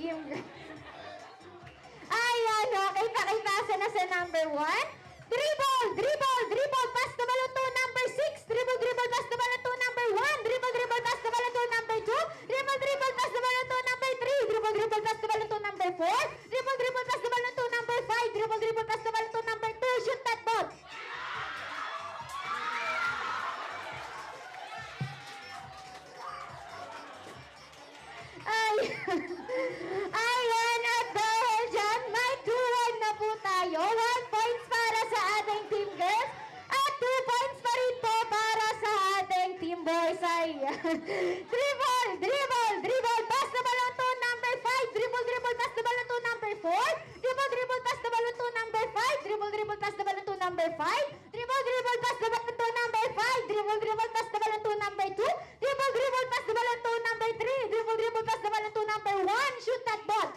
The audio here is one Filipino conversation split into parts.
team. Ayan, okay. Pakipasa na sa number 1. Dribble, dribble, dribble, pass the ball to number 6. Dribble, dribble, pass the ball to number 1. Dribble, dribble, pass the ball to number 2. Dribble, dribble, pass the ball to number 3. Dribble, dribble, pass the ball to number 4. Dribble, dribble, pass the ball to number 5. Dribble, dribble, pass the ball to number 2. Shoot that ball. Ay, ayan, at dahil dyan, may 2-1 na po tayo. 1 points para sa ating team girls. At 2 points pa rin po para sa ating team boys. Ayan. Dribble, dribble, dribble. Pass the ball to number 5. Dribble, dribble, pass the ball to number 4. Dribble, dribble, pass the ball to number 5. Dribble, dribble, pass the ball to number 5. Dribble, dribble, pass the ball to number 5. Dribble, dribble, pass the ball to number 2. Dribble, dribble, pass the ball to number 3. Dribble, dribble, pass the ball to number 1. Shoot that ball.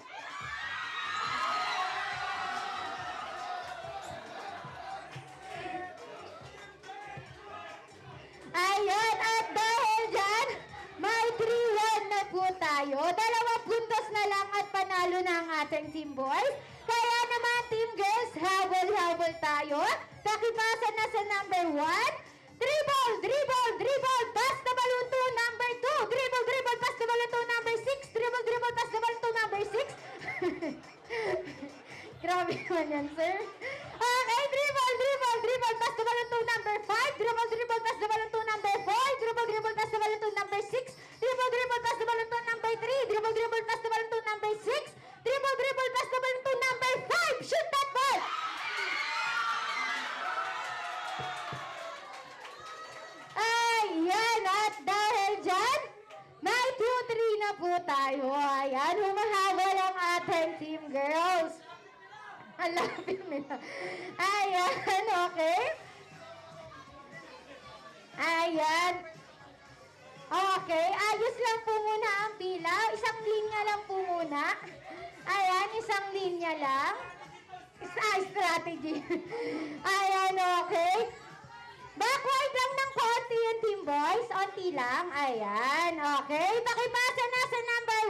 Ayan, at dahil dyan, may 3-1 na po tayo. 2 puntos na lang at panalo na ang ating team boys. Kaya naman, team girls, habol-habol tayo. Pakipasa na sa number 1. Dribble, dribble, dribble, pass the ball to number 2. Dribble, dribble, pass the ball to number 6. Dribble, dribble, pass the ball to number 6. Grabe naman yan, sir. Okay, dribble, dribble, dribble, pass the ball to number 5. Dribble, dribble, pass the ball to number 4. Dribble, dribble, pass the ball to number 6. Dribble, dribble, pass the ball to number 3. Dribble, dribble, pass the ball to number 6. Dribble, dribble, pass the ball to number 5. Shoot that ball! Ayan, at dahil dyan, may 2-3 na po tayo. Ayan, humahabol ang ating team girls. Ang lapit nila. Ayan, okay. Ayan. Okay, ayos lang po muna ang pila. Isang linya lang po muna. Ayan, isang linya lang. Strategy. Ayan, okay. Backward lang ng konti yung team boys. Onti lang. Ayan, okay. Pakipasa na sa number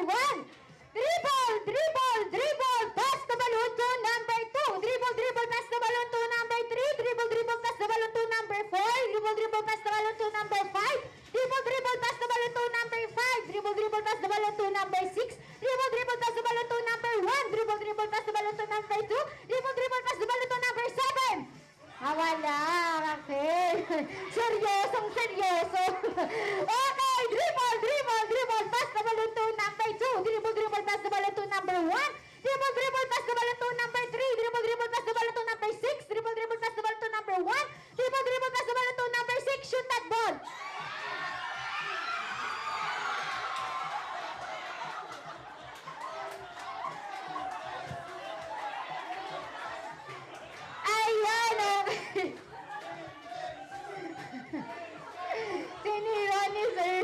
1. Dribble, dribble, dribble. Pass the balloon to number 2. Dribble, dribble, pass the balloon to number 3. Dribble, dribble, pass the balloon to number 4. Dribble, dribble, pass the balloon to number 5. Dribble, dribble, pass the balloon to number 5. Dribble, dribble, pass the balloon to number 6. Dribble, dribble, pass the balloon to number 1. Dribble, dribble, pass the balloon to number 2. Dribble, dribble, pass the balloon to number 7. Wala. Okay. Seryosong seryoso. Okay. Dribble, dribble, dribble. Pass the balloon to number 2. Dribble, dribble, pass the balloon to number 1. Dribble, dribble, pass the balloon to number 3. Dribble, dribble, pass the balloon to number 6. Dribble, dribble, pass the balloon to number 1. Dribble, dribble, pass the balloon to number 6. Shoot that ball. Ayan, okay. Tinira ni sir.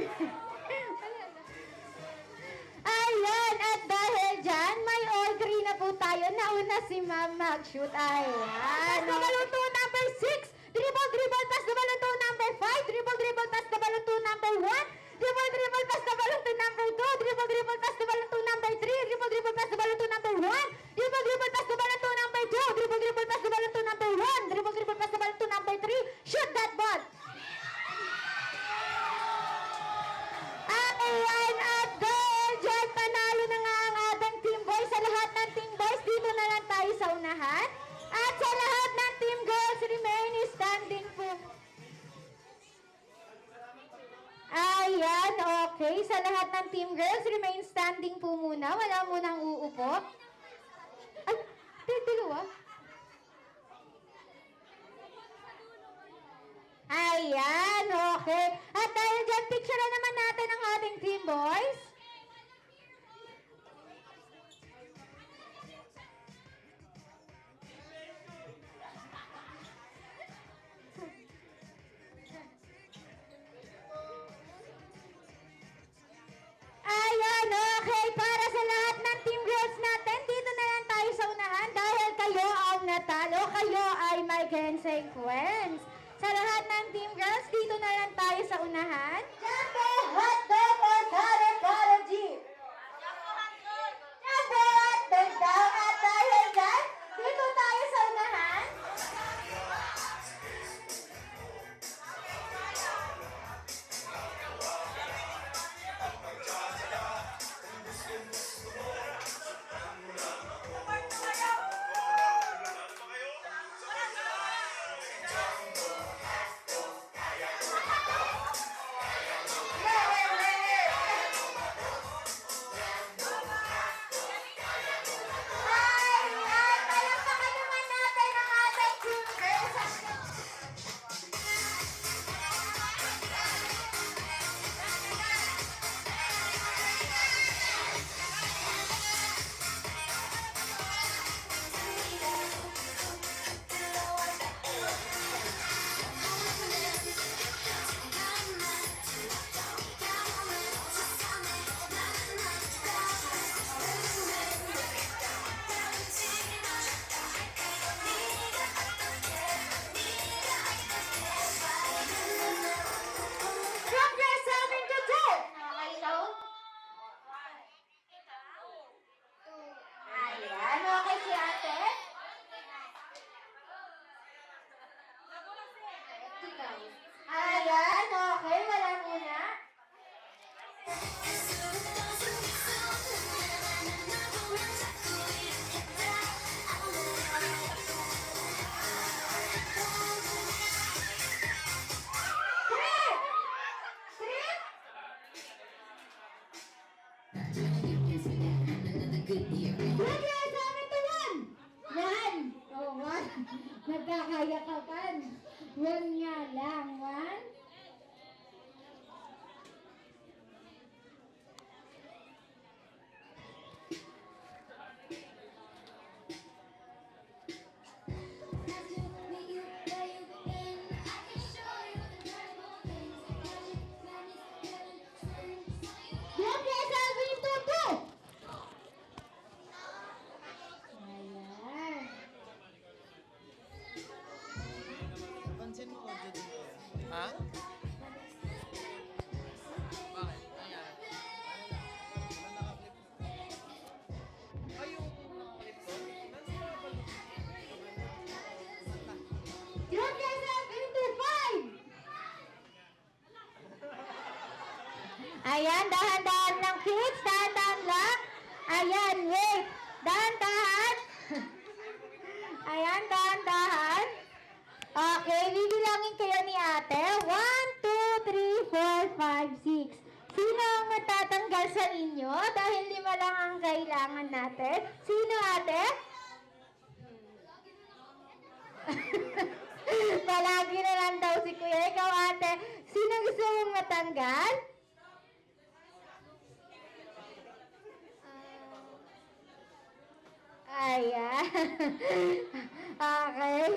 Ayan, at dahil dyan, may all 3 na po tayo. Nauna si ma'am mag-shoot. Ayan. Pass the balloon to number 6. Dribble, dribble, pass the balloon to number 5. Dribble, dribble, pass the balloon to number 1. Dribble, dribble, pass the balloon to number 2. Dribble, dribble, pass the balloon to number 3. Dribble, dribble, pass the balloon to number 1. Dribble, dribble, pass the balloon to number 2. Dribble, dribble, pass the balloon to number 1. Dribble, dribble, pass the balloon to number 3. Shoot that ball! Ayan, at dahil dyan, panalo na nga ang ating team boys. Sa lahat ng team boys, dito na lang tayo sa unahan. At sa lahat ng team girls, remain standing po. Ayan, okay. Sa lahat ng team girls, remain standing po muna. Wala munang uupo. Ay, dalawa. Ayan, okay. At dahil dyan, picture na naman natin ang ating team boys. Ayan, okay. Para sa lahat ng team girls natin, dito na lang tayo sa unahan dahil kayo ang natalo. Kayo ay may consequence. Sa lahat ng team girls, dito na lang tayo sa unahan. Jumbo, hotdog, or carrot, jeep? Jumbo, hotdog! Jumbo, si ate? Ayan, okay, wala muna. Grabe, sabi to one! Yan! Oh, one. Nagkakaya ka pan. One nga lang. One. Grabe, sabi to two! Ayan. Pansin mo audio dito. Ha? Bakit? Ayan. Ay, yung nakaklip ko? Grabe, sabi to five! Ayan, dahan-dahan lang kids, dahan-dahan lang. Ayan, wait. Dahan-dahan. Ayan, dahan-dahan. Okay, bibilangin kayo ni ate. 1, 2, 3, 4, 5, 6. Sino ang matatanggal sa inyo? Dahil 5 lang ang kailangan natin. Sino ate? Palagi na lang daw si kuya. Ikaw ate, sino gusto mong matanggal? Ayan. Okay.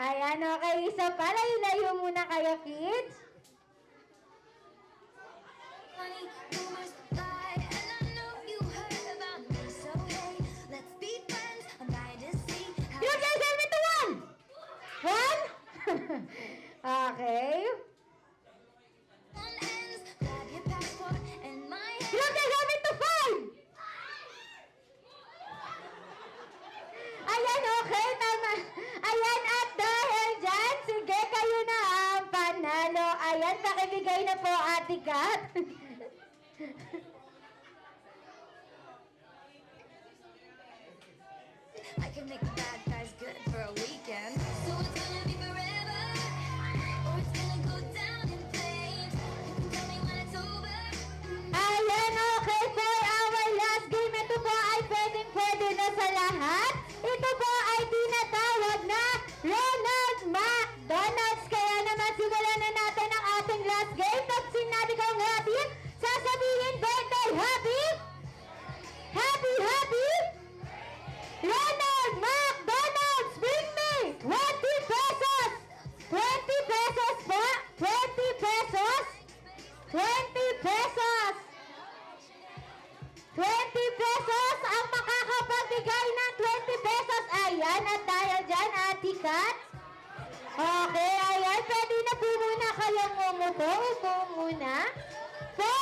Ayan, okay. Isa pa. Layo-layo muna kayo, kids. Funny rumors fly, and I know you heard about me. So hey, let's be friends. I'm dying to see how You guys have me to one. One? Okay. one ends. Grab your passport and my hand. You guys have me to five. Ayan, okay. Tama. Ayan, at dahil dyan, sige, kayo na ang panalo. Ayan, pakibigay na po, Ate Kat. I can make the bad guys good for a weekend. So it's gonna be forever, or it's gonna go down in flames. You can tell me when it's over. Ayan, okay, for our last game, ito po ay pwede na sa lahat. Ito po ay tinatawag na Ronald McDonald's. Kaya naman simulan na natin ang ating last game. Pag sinabi kong happy, sasabihin birthday happy. Happy, happy. Ronald McDonald's, bring me 20 pesos. 20 pesos po. 20 pesos. 20 pesos. 20 pesos ang makakapagbigay ng 20 pesos. Ayan, at dahil dyan, Ate Kat. Okay, ayan. Pwede na po muna kayong umupo. Upo muna. For